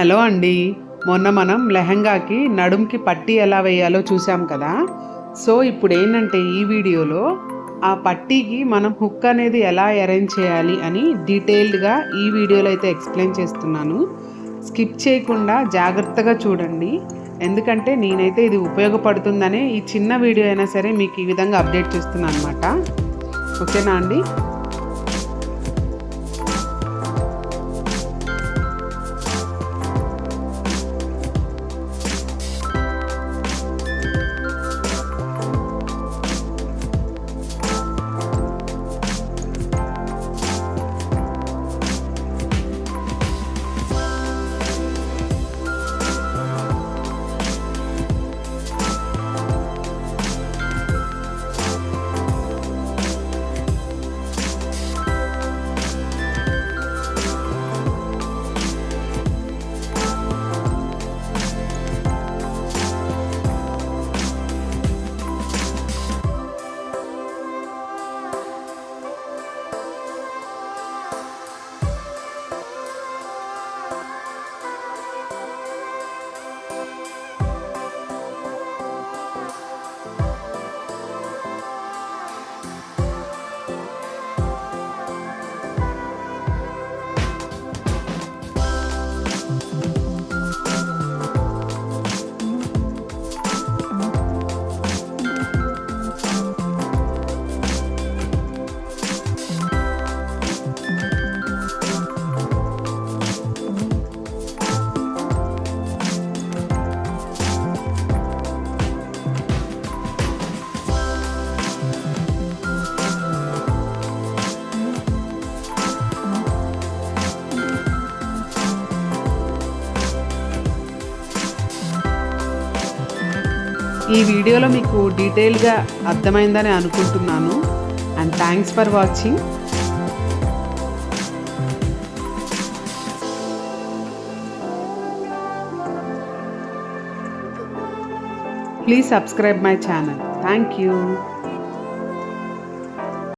Hello అండి. మొన్న మనం లెహంగాకి నడుంకి పట్టీ ఎలా వేయాలో చూసాం కదా. సో ఇప్పుడేంటంటే ఈ వీడియోలో ఆ పట్టీకి మనం హుక్ అనేది ఎలా అరేంజ్ చేయాలి అని డీటెయిల్డ్గా ఈ వీడియోలో అయితే ఎక్స్ప్లెయిన్ చేస్తున్నాను. స్కిప్ చేయకుండా జాగ్రత్తగా చూడండి. ఎందుకంటే నేనైతే ఇది ఉపయోగపడుతుందనే ఈ చిన్న వీడియో అయినా సరే మీకు ఈ విధంగా అప్డేట్ చేస్తున్నాను అనమాట. ఓకేనా అండి? ఈ వీడియోలో మీకు డీటెయిల్గా అర్థమైందని అనుకుంటున్నాను. And thanks for watching. Please subscribe my channel. Thank you.